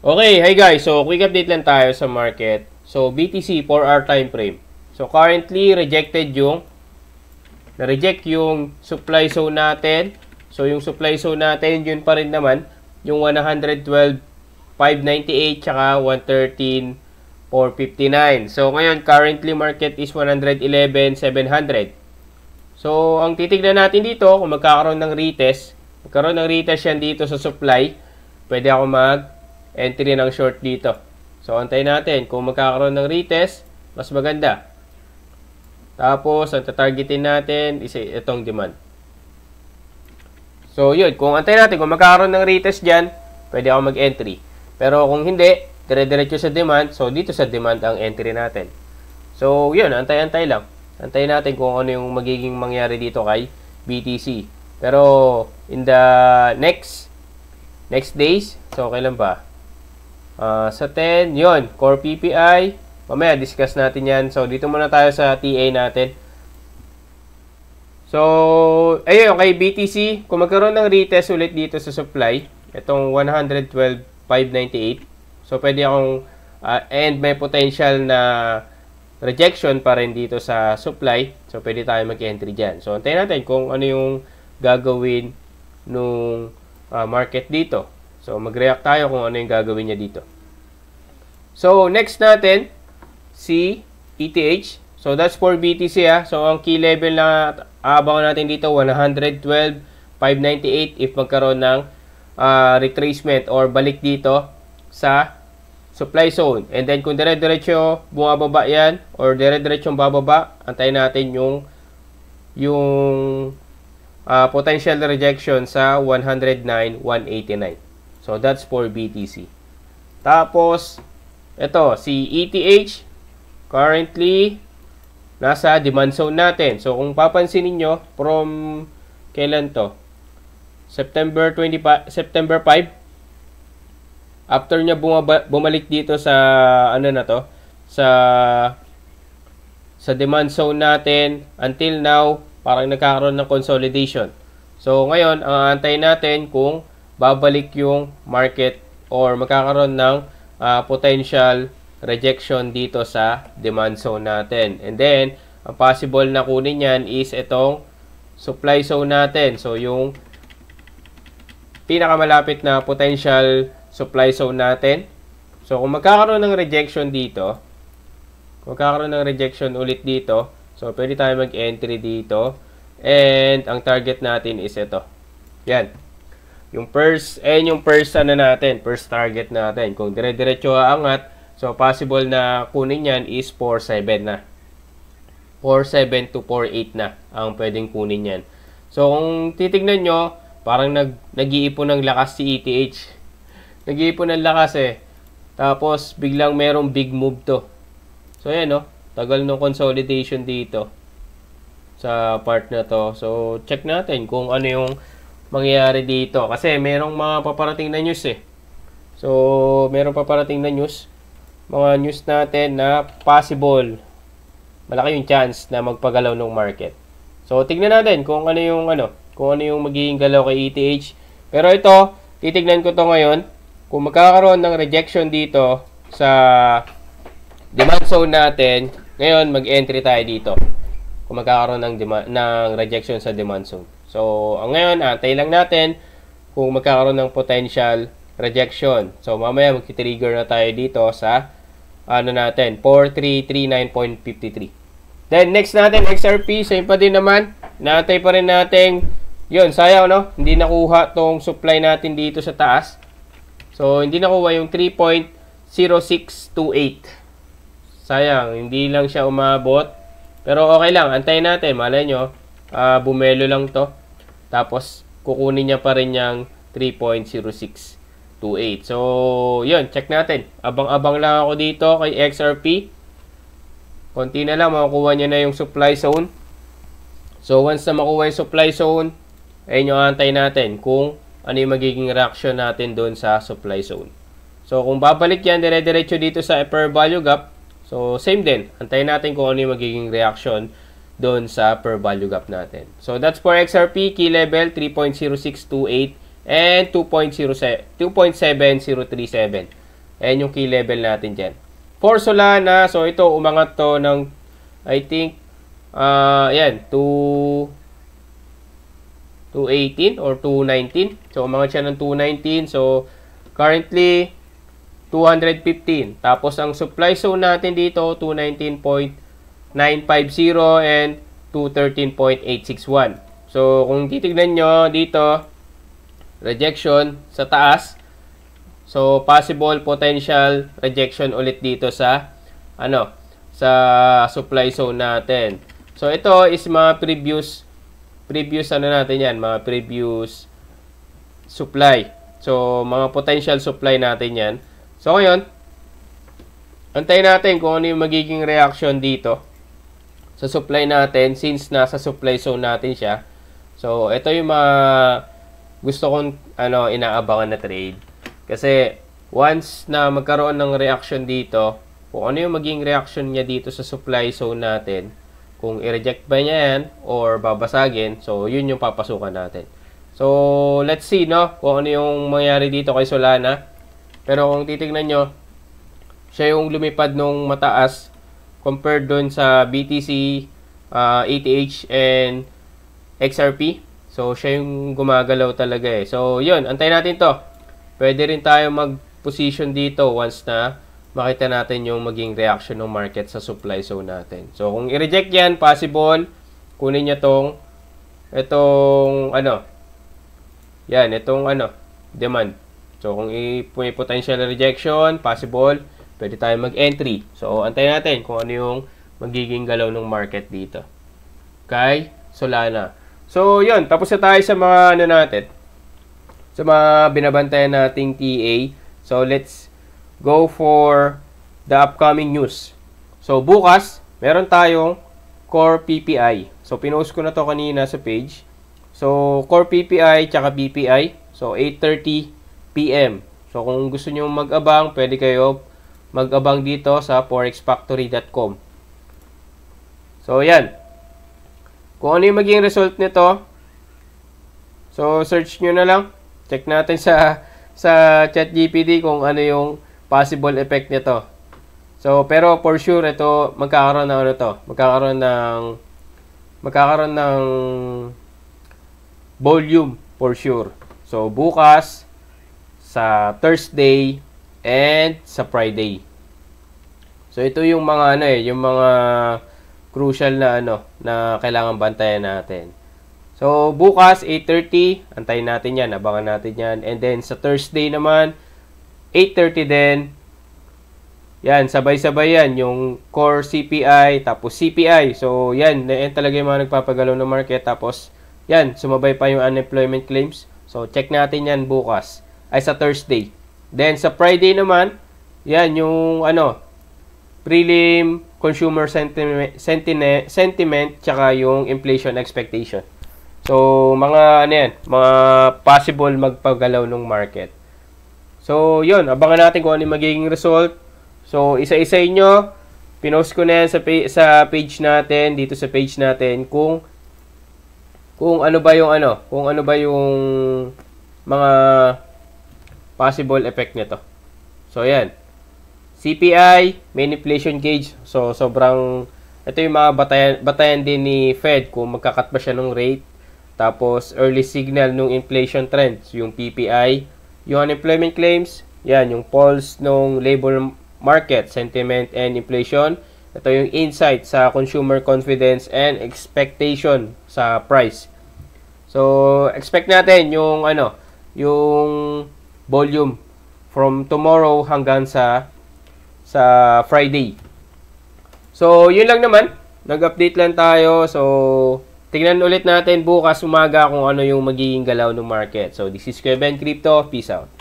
Okay, hi guys. So, quick update lang tayo sa market. So, BTC 4-hour time frame. So, currently na-reject yung supply zone natin. So, yung supply zone natin, yun pa rin naman, yung 112,598 tsaka 113,459. So, ngayon, currently market is 111,700. So, ang titignan natin dito, kung magkakaroon ng retest, yan dito sa supply, pwede ako mag-entry ng short dito. So, antayin natin. Kung magkakaroon ng retest, mas maganda. Tapos, ang tatargetin natin is itong demand. So, yun. Kung antayin natin, kung magkakaroon ng retest dyan, pwede ako mag-entry. Pero kung hindi, dire-diretso sa demand, so dito sa demand ang entry natin. So, yun. Antay-antay lang. Antayin natin kung ano yung magiging mangyari dito kay BTC. Pero, in the next days, so okay lang ba? Sa 10, yun, core PPI. Mamaya, discuss natin yan. So, dito muna tayo sa TA natin. So, ayun, kay BTC, kung magkaroon ng retest ulit dito sa supply, itong 112,598. So, pwede akong, and may potential na rejection pa rin dito sa supply. So, pwede tayo mag-entry dyan. So, antayin natin kung ano yung gagawin nung market dito. So, mag-react tayo kung ano yung gagawin niya dito. So, next natin, si ETH. So, that's for BTC ha. So, ang key level na aabangan natin dito, 112,598 if magkaroon ng retracement or balik dito sa supply zone. And then, kung dire-diretso bumababa yan or dire-diretsong bababa, antayin natin yung potential rejection sa 109,189. So, that's for BTC. Tapos, ito, si ETH, currently, nasa demand zone natin. So, kung papansin niyo from, kailan to? September 5, after niya bumalik dito sa, ano na to, sa demand zone natin, until now, parang nagkakaroon ng consolidation. So, ngayon, ang antayin natin kung babalik yung market or magkakaroon ng potential rejection dito sa demand zone natin. And then, ang possible na kunin yan is itong supply zone natin. So, yung pinakamalapit na potential supply zone natin. So, kung magkakaroon ng rejection dito, ulit dito, so, pwede tayo mag-entry dito. And, ang target natin is ito. Yan. Yung first target natin. Kung dire-diretso aangat, so possible na kunin yan is 4.7 na. 4.7 to 4.8 na ang pwedeng kunin yan. So, kung titignan nyo, parang nag-iipon ng lakas si ETH. Nag-iipon ng lakas eh. Tapos, biglang merong big move to. So, yan no. Tagal ng consolidation dito sa part na to. So, check natin kung ano yung mangyayari dito. Kasi merong mga paparating na news eh. So, merong paparating na news. Mga news natin na possible. Malaki yung chance na magpagalaw ng market. So, tignan natin kung ano yung magiging galaw kay ETH. Pero ito, titignan ko to ngayon. Kung magkakaroon ng rejection dito sa demand zone natin, ngayon mag-entry tayo dito. Kung magkakaroon ng rejection sa demand zone. So, ngayon, antay lang natin kung magkakaroon ng potential rejection. So, mamaya mag-trigger na tayo dito sa 4339.53. Then, next natin, XRP. Same pa din naman. Naantay pa rin natin. Yun, sayang, no? Hindi nakuha tong supply natin dito sa taas. So, hindi nakuha yung 3.0628. Sayang, hindi lang siya umabot. Pero okay lang, antayin natin. Malay nyo, bumelo lang to. Tapos, kukunin niya pa rin yung 3.0628. So, yun, check natin. Abang-abang lang ako dito kay XRP. Konti na lang, makukuha niya na yung supply zone. So, once na makuha yung supply zone, ayun yung antayin natin kung ano yung magiging reaction natin doon sa supply zone. So, kung babalik yan, dire-diretso dito sa per value gap, so, same din. Antayin natin kung ano yung magiging reaction doon sa per value gap natin. So, that's for XRP, key level 3.0628 and 2.737. Ayan yung key level natin dyan. For Solana, so ito umangat to ng I think ayan 218 or 219. So umangat siya ng 219. So currently 215. Tapos ang supply zone natin dito 219.950 and 213.861. So kung titignan nyo dito, rejection sa taas. So possible potential rejection ulit dito sa sa supply zone natin. So ito is mga previous natin yan, mga previous supply. So mga potential supply natin yan. So ngayon, antayin natin kung ano yung magiging reaction dito sa supply natin since nasa supply zone natin siya. So ito yung mga gusto kong inaabangan na trade. Kasi once na magkaroon ng reaction dito, kung ano yung maging reaction niya dito sa supply zone natin, kung i-reject ba niya yan or babasagin, so yun yung papasukan natin. So let's see kung ano yung mangyari dito kay Solana. Pero kung titignan nyo, siya yung lumipad nung mataas compared dun sa BTC, ETH, and XRP. So siya yung gumagalaw talaga eh. So yun, antayin natin to. Pwede rin tayo mag-position dito once na makita natin yung maging reaction ng market sa supply zone natin. So, kung i-reject yan, possible, kunin niya itong demand. So, kung may potential rejection, possible, pwede tayo mag-entry. So, antayin natin kung ano yung magiging galaw ng market dito. Kay Solana. So, yun. Tapos na tayo sa mga natin. Sa mga binabantayan nating TA. So, let's go for the upcoming news. So, bukas, meron tayong Core PPI. So, pinost ko na to kanina sa page. So, Core PPI tsaka BPI. So, 8:30 PM. So, kung gusto nyo mag-abang, pwede kayo mag-abang dito sa forexfactory.com. So, yan. Kung ano yung maging result nito, so, search nyo na lang. Check natin sa ChatGPT kung ano yung possible effect nito. So, pero for sure ito magkakaroon ng volume for sure. So, bukas sa Thursday and sa Friday. So, ito yung mga yung mga crucial na na kailangan bantayan natin. So, bukas 8:30, antayin natin 'yan, abangan natin 'yan. And then sa Thursday naman 8:30 din. Yan, sabay-sabay yan. Yung core CPI, tapos CPI. So, yan talaga yung mga nagpapagalaw ng market. Tapos, yan, sumabay pa yung unemployment claims. So, check natin yan bukas. Ay, sa Thursday. Then, sa Friday naman, yan, yung, prelim, consumer sentiment, tsaka yung inflation expectation. So, mga, mga possible magpagalaw ng market. So, yun, abangan natin kung ano yung magiging result. So, isa-isa nyo, pinost ko na yan sa page natin, dito sa page natin, kung ano ba yung mga possible effect nito. So, yan. CPI, main inflation gauge. So, ito yung mga batayan din ni Fed kung magkakat ba siya ng rate. Tapos, early signal ng inflation trends, yung PPI. Yung unemployment claims, yan, yung pulse ng labor market, sentiment, and inflation. Ito yung insight sa consumer confidence and expectation sa price. So, expect natin yung yung volume from tomorrow hanggang sa Friday. So, yun lang naman. Nag-update lang tayo. So, tingnan ulit natin bukas umaga kung ano yung magiging galaw ng market. So, this is Kuya Ben Crypto. Peace out.